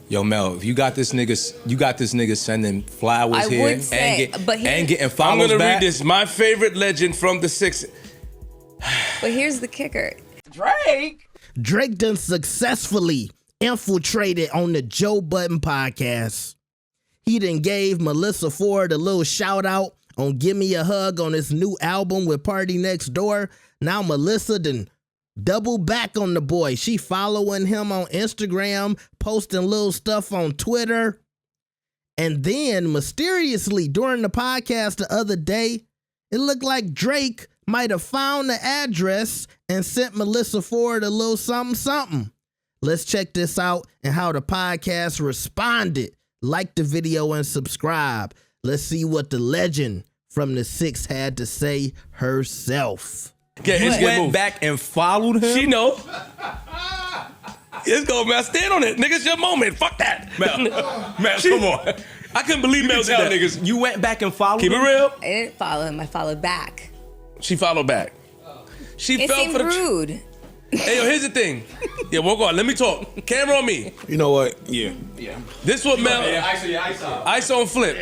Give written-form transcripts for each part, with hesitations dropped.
Yo, Mel, if you got this nigga sending flowers I here would say, and getting I'm followers gonna back. read this. My favorite legend from the 60s. But here's the kicker. Drake done successfully infiltrated on the Joe Budden podcast. He done gave Melyssa Ford a little shout out on Gimme a Hug on his new album with Party Next Door. Now Melyssa done double back on the boy. She following him on Instagram, posting little stuff on Twitter. And then mysteriously during the podcast the other day, it looked like Drake might have found the address and sent Melyssa Ford a little something something. Let's check this out and how the podcast responded. Like the video and subscribe. Let's see what the legend from the 6 had to say herself. You went back and followed him? She know. Let's go, man. Stand on it. Nigga, it's your moment. Fuck that. Mel, come on. I couldn't believe Mel did Tell that. niggas, you went back and followed Keep him? it real. I didn't follow him. I followed back. She followed back. She It fell seemed for the... rude. Hey, yo, here's the thing. Yeah, walk on. Let me talk. Camera on me. You know what? Yeah. This what Mel... Ice on flip.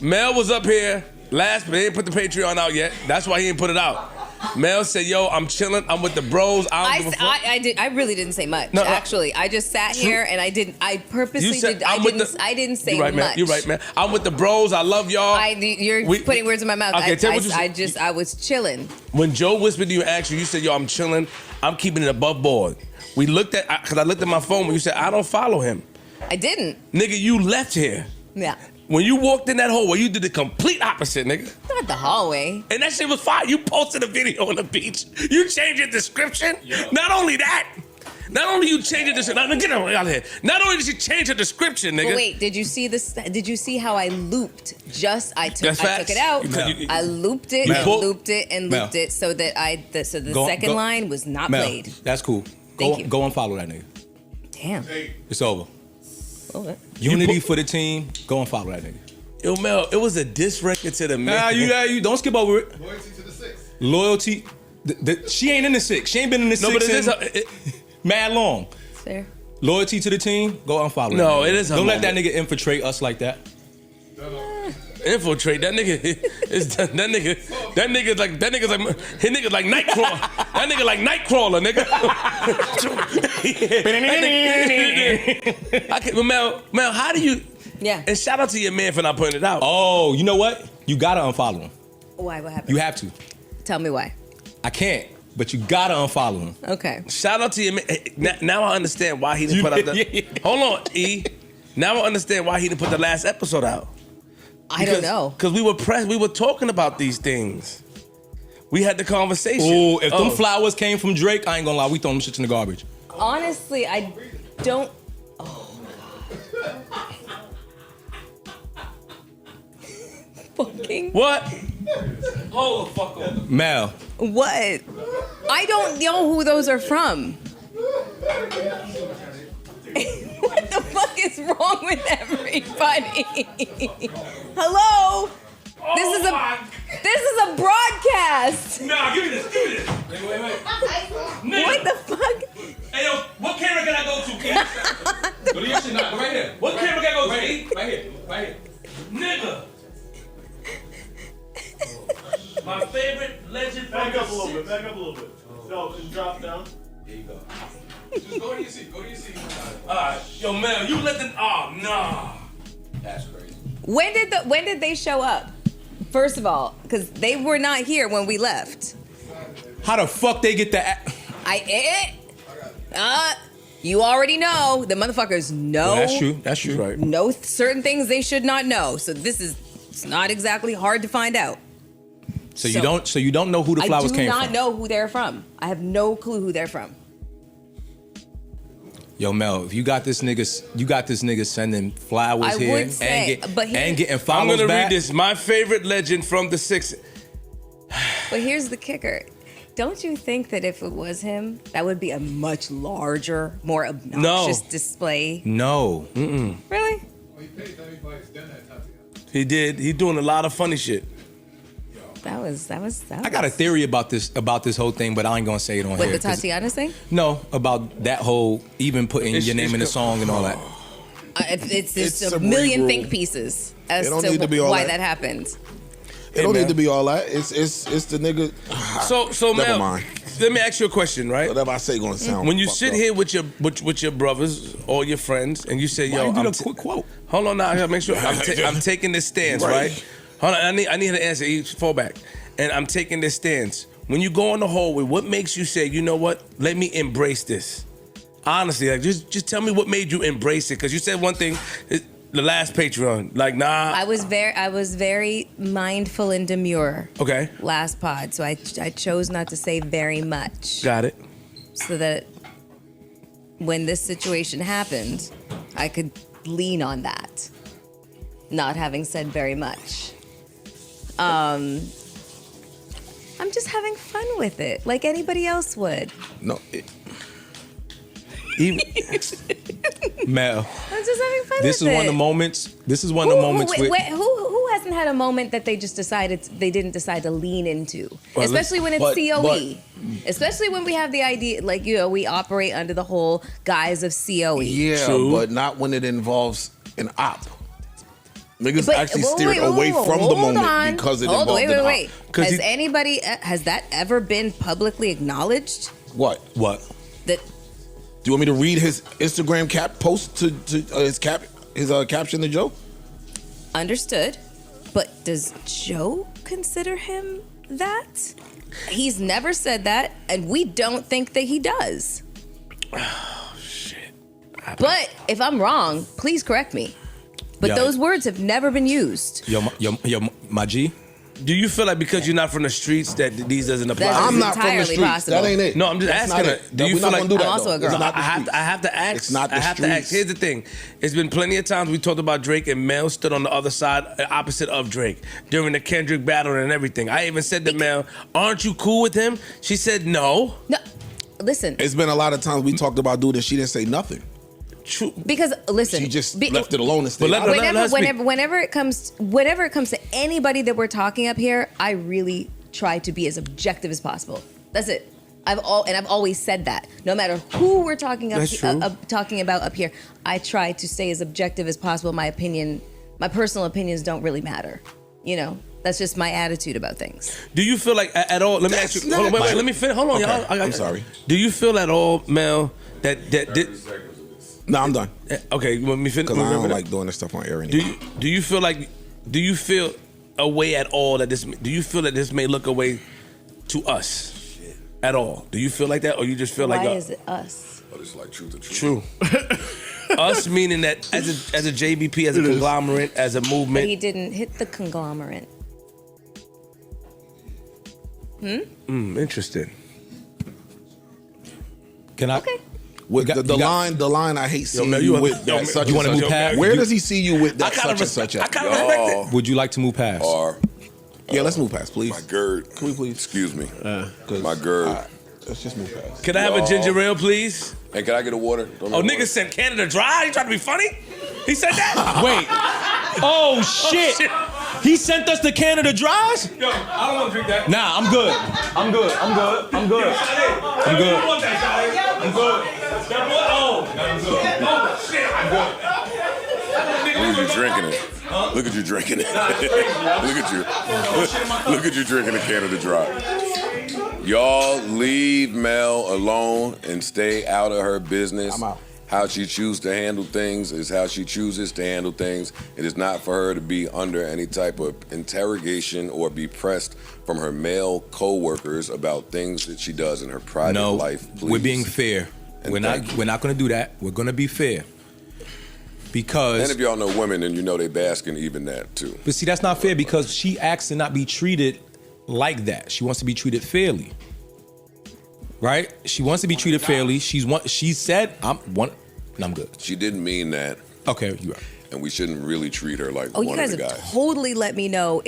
Mel was up here last, but they didn't put the Patreon out yet. That's why he didn't put it out. Mel said, yo, I'm chilling. I'm with the bros. I really didn't say much. No, actually, I just sat here and I purposely said, did. I didn't say You're right, much. Man. You're right, man. I'm with the bros. I love y'all. You're putting words in my mouth. Okay, tell me what you I was chilling. When Joe whispered to you, actually, you said, yo, I'm chilling. I'm keeping it above board. Because I looked at my phone when you said, I don't follow him. I didn't. Nigga, you left here. Yeah. When you walked in that hallway, you did the complete opposite, nigga. Not the hallway. And that shit was fire. You posted a video on the beach. You changed your description. Yeah. Not only that, not only you changed your description. Get out of here. Not only did you change your description, nigga. But wait, did you see this? Did you see how I looped? I took it out. I looped it, and looped it, and looped it, so that the second line was not played. That's cool. Thank you. Go and follow that nigga. Damn. It's over. Okay. Unity for the team. Go and follow that nigga. Yo, Mel, it was a diss record to the man. Nah, you don't skip over it. Loyalty to the 6. Loyalty. She ain't in the 6. She ain't been in the 6 mad long. Fair. Loyalty to the team. Go and follow. No, that nigga. it is. Don't let that nigga infiltrate us like that. Infiltrate that nigga. That nigga's like his nigga's like Nightcrawler. That nigga like Nightcrawler, nigga. Mel, how do you? Yeah. And shout out to your man for not putting it out. Oh, you know what? You gotta unfollow him. Why? What happened? You have to. Tell me why. I can't, but you gotta unfollow him. Okay. Shout out to your man. Now I understand why he didn't put out the. Hold on, E. Now I understand why he didn't put the last episode out. I don't know. Because we were pressed. We were talking about these things. We had the conversation. Oh, if them flowers came from Drake, I ain't gonna lie, we throw them shits in the garbage. Honestly, I don't. Oh God. Fucking. What? Hold the fuck up. Mel. What? I don't know who those are from. What the fuck is wrong with everybody? Hello? This is a broadcast. Nah, give me this. Wait. What the fuck? Hey, yo, what camera can I go to, kid? Go to your shit now. Go right here. What camera can I go to? Right here. Nigga. My favorite legend. Back up a little bit. No, just drop down. There you go. Just go to your seat. Alright. Yo, Mel, you let them. Oh, nah. That's crazy. When did they show up? First of all, because they were not here when we left. How the fuck they get that? You already know. The motherfuckers know. Well, that's true. Right. Know certain things they should not know. So it's not exactly hard to find out. So you don't know who the flowers came from? I do not know who they're from. I have no clue who they're from. Yo, Mel, if you got this nigga sending flowers I here would say, and getting followers I'm gonna back. read this. My favorite legend from the 60s. But here's the kicker. Don't you think that if it was him, that would be a much larger, more obnoxious display? No. Really? Well, he paid everybody's done that, Tatiana. He did. He doing a lot of funny shit. That was. I got a theory about this whole thing, but I ain't gonna say it on What, here. the Tatiana thing? No, about that whole even putting your name in the song and all that. It's a million think pieces as to why that happened. It don't need to be all that. It's the nigga. So never Mel, mind. let me ask you a question, right? Whatever I say gonna sound. When you sit up. here with your brothers or your friends, and you say, "Yo, I'm a quick quote." Hold on now, I gotta make sure I'm taking this stance, right? Hold on, I need an answer. Fall back, and I'm taking this stance. When you go in the hallway, what makes you say, "You know what? Let me embrace this"? Honestly, like just tell me what made you embrace it. Because you said one thing. The last Patreon, like nah. I was very mindful and demure. Okay. Last pod, so I chose not to say very much. Got it. So that when this situation happened, I could lean on that. Not having said very much. I'm just having fun with it, like anybody else would. No. Mel, I'm just having fun this with it. is one of the moments. This is one of the moments. Who hasn't had a moment that they didn't decide to lean into, especially when it's COE, especially when we have the idea, like we operate under the whole guise of COE. Yeah, True. but not when it involves an op. Niggas actually steered away from the moment because it involved an op. Has that ever been publicly acknowledged? What? That. Do you want me to read his Instagram post to his caption to Joe? Understood. But does Joe consider him that? He's never said that, and we don't think that he does. Oh, shit. But if I'm wrong, please correct me. But those words have never been used. Yo, my G. Do you feel like because you're not from the streets that these doesn't apply? I'm not from the streets. Possible. That ain't it. No, I'm just asking. Do you feel like I'm also a girl? I have to ask. It's not the I have to ask. Here's the thing. It's been plenty of times we talked about Drake and Mel stood on the other side, opposite of Drake, during the Kendrick battle and everything. I even said to Mel, "Aren't you cool with him?" She said, "No." No, listen. It's been a lot of times we talked about dude and she didn't say nothing. True. Because listen, She just left it alone and stayed. Whenever it comes to anybody that we're talking up here, I really try to be as objective as possible. That's it. I've always said that. No matter who we're talking about up here, I try to stay as objective as possible. My personal opinions don't really matter. That's just my attitude about things. Do you feel like at all? Let me ask you. Hold on, wait, let me finish. Hold on, Okay. y'all. I'm sorry. Do you feel at all, Mel, that No, I'm done. Okay, let me finish. Because I don't like doing this stuff on air anymore. Do you feel a way at all that do you feel that this may look away to us at all? Do you feel like that, or you just feel Why like is it us? But it's like truth or truth. True. Us meaning that as a JBP, as a conglomerate, as a movement. But he didn't hit the conglomerate. Interesting. Can I? Okay. With the line I hate seeing you with that such you and wanna such. move past? Where does he see you with that I kind such of and such? I kind of respect it. Would you like to move past? Or Yeah, let's move past, please. my GERD. Can we please? Excuse me. 'Cause My GERD. Let's just move past. Can I have a ginger ale, please? Hey, can I get a water? Oh, niggas said Canada Dry. You trying to be funny? He said that? Wait. Oh shit. He sent us to Canada Dries? Yo, I don't want to drink that. Nah, I'm good. I'm good. I'm good. Oh, shit. I'm good. Look at you drinking it. Look at you drinking it. Look at you. Look at you drinking the Canada Dry. Y'all leave Mel alone and stay out of her business. I'm out. How she chooses to handle things is how she chooses to handle things. It is not for her to be under any type of interrogation or be pressed from her male co-workers about things that she does in her private life. Please. We're being fair. And We're not going to do that. We're going to be fair. Because And if y'all know women, then you know they bask in even that too. But see, that's not fair because she asks to not be treated like that. She wants to be treated fairly. Right? She wants to be treated fairly. She said, I'm good. She didn't mean that. Okay, you're right. And we shouldn't really treat her like Oh, you one guys of the have guys. totally let me know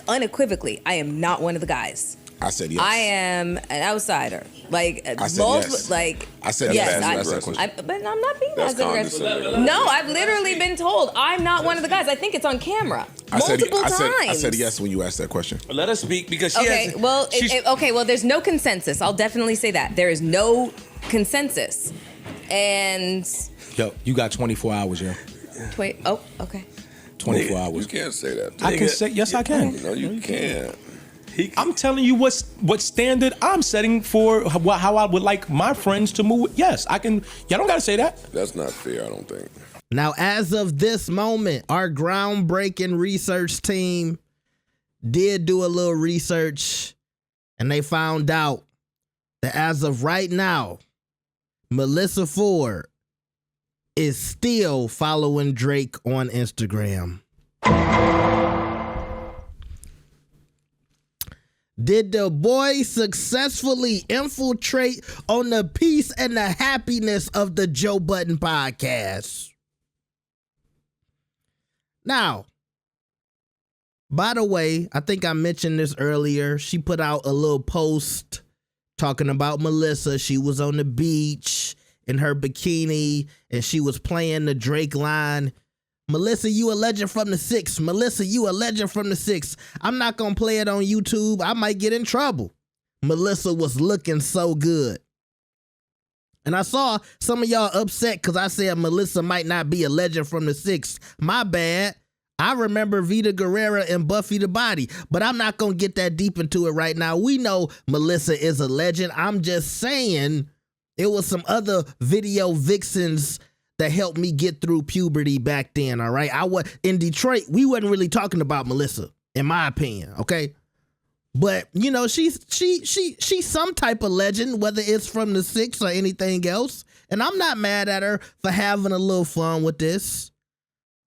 unequivocally, I am not one of the guys. I said yes. I am an outsider. Like I said yes. I said yes. yes. But I'm not being That's passive aggressive. condescending. No, I've literally been told I'm not one of the guys. I think it's on camera multiple times. I said yes when you asked that question. Let her speak because she Okay, has... well, there's no consensus. I'll definitely say that. There is no consensus. And Yo, you got 24 hours, yo. Oh, okay. 24 hours. You can't say that. I can say, yes, I can. No, you can't. I'm telling you what standard I'm setting for how I would like my friends to move. Yes, I can. Y'all don't got to say that. That's not fair, I don't think. Now, as of this moment, our groundbreaking research team did do a little research, and they found out that as of right now, Melyssa Ford is still following Drake on Instagram. Did the boy successfully infiltrate on the peace and the happiness of the Joe Budden podcast? Now, by the way, I think I mentioned this earlier. She put out a little post talking about Melyssa. She was on the beach in her bikini and she was playing the Drake line. Melyssa, you a legend from the 6. Melyssa, you a legend from the 6. I'm not going to play it on YouTube. I might get in trouble. Melyssa was looking so good. And I saw some of y'all upset because I said Melyssa might not be a legend from the 6. My bad. I remember Vita Guerrera and Buffy the Body, but I'm not going to get that deep into it right now. We know Melyssa is a legend. I'm just saying it was some other video vixens that helped me get through puberty back then, all right? In Detroit, we wasn't really talking about Melyssa, in my opinion, okay? But, you know, she's some type of legend, whether it's from the 6 or anything else. And I'm not mad at her for having a little fun with this.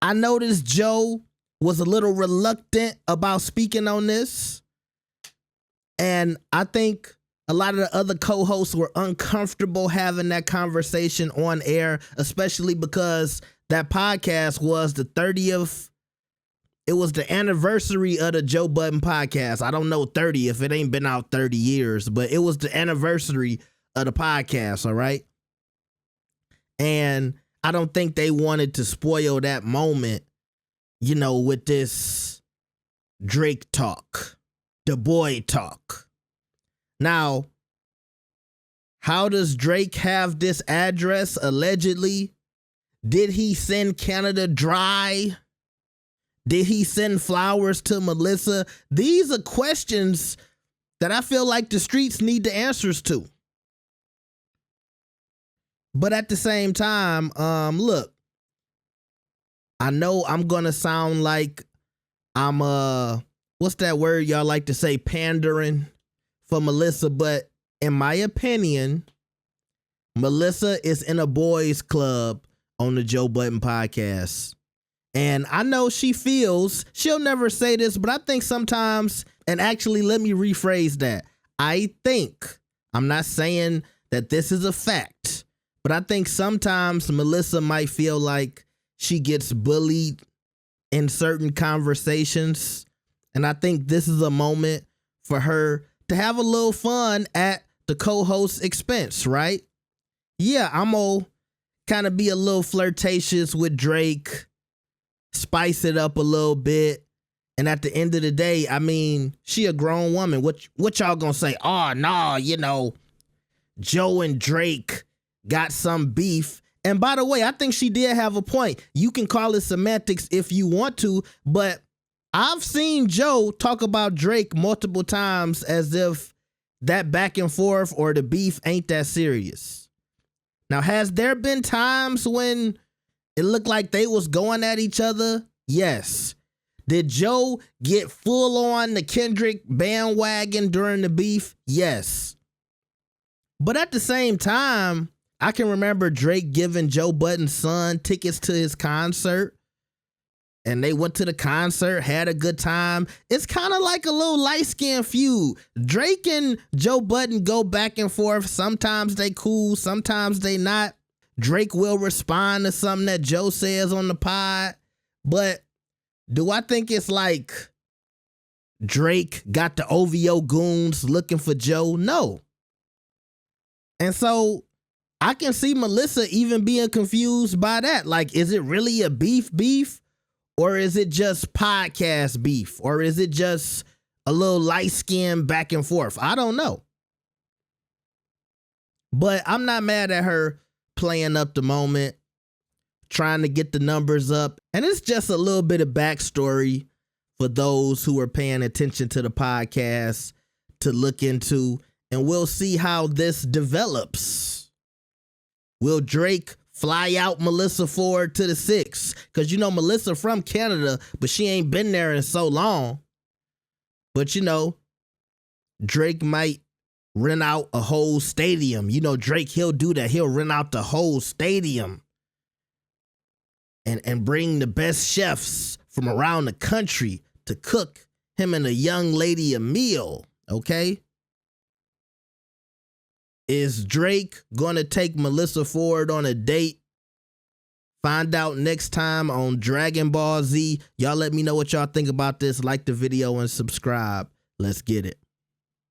I noticed Joe was a little reluctant about speaking on this. And I think a lot of the other co-hosts were uncomfortable having that conversation on air, especially because that podcast was the 30th. It was the anniversary of the Joe Budden podcast. I don't know 30 if it ain't been out 30 years, but it was the anniversary of the podcast, all right? And I don't think they wanted to spoil that moment, you know, with this Drake talk, the boy talk. Now, how does Drake have this address, allegedly? Did he send Canada dry? Did he send flowers to Melyssa? These are questions that I feel like the streets need the answers to. But at the same time, look, I know I'm going to sound like I'm, what's that word y'all like to say, pandering for Melyssa, but in my opinion, Melyssa is in a boys club on the Joe Budden podcast. And I know she'll never say this, but I think sometimes, and actually let me rephrase that. I'm not saying that this is a fact, but I think sometimes Melyssa might feel like she gets bullied in certain conversations. And I think this is a moment for her to have a little fun at the co-host's expense, right? Yeah, I'm gonna kind of be a little flirtatious with Drake, spice it up a little bit. And at the end of the day, I mean, she a grown woman. What y'all gonna say? Oh, no, you know, Joe and Drake got some beef. And by the way, I think she did have a point. You can call it semantics if you want to, but I've seen Joe talk about Drake multiple times as if that back and forth or the beef ain't that serious. Now, has there been times when it looked like they was going at each other? Yes. Did Joe get full on the Kendrick bandwagon during the beef? Yes. But at the same time, I can remember Drake giving Joe Budden's son tickets to his concert. And they went to the concert, had a good time. It's kind of like a little light-skinned feud. Drake and Joe Budden go back and forth. Sometimes they cool, sometimes they not. Drake will respond to something that Joe says on the pod. But do I think it's like Drake got the OVO goons looking for Joe? No. And so I can see Melyssa even being confused by that. Like, is it really a beef? Or is it just podcast beef? Or is it just a little light skin back and forth? I don't know. But I'm not mad at her playing up the moment, trying to get the numbers up. And it's just a little bit of backstory for those who are paying attention to the podcast to look into, and we'll see how this develops. Will Drake fly out Melyssa Ford to the 6? Because, you know, Melyssa from Canada, but she ain't been there in so long. But, you know, Drake might rent out a whole stadium. You know, Drake, he'll do that. He'll rent out the whole stadium and bring the best chefs from around the country to cook him and a young lady a meal, okay? Is Drake gonna take Melyssa Ford on a date? Find out next time on Dragon Ball Z. Y'all let me know what y'all think about this. Like the video and subscribe. Let's get it.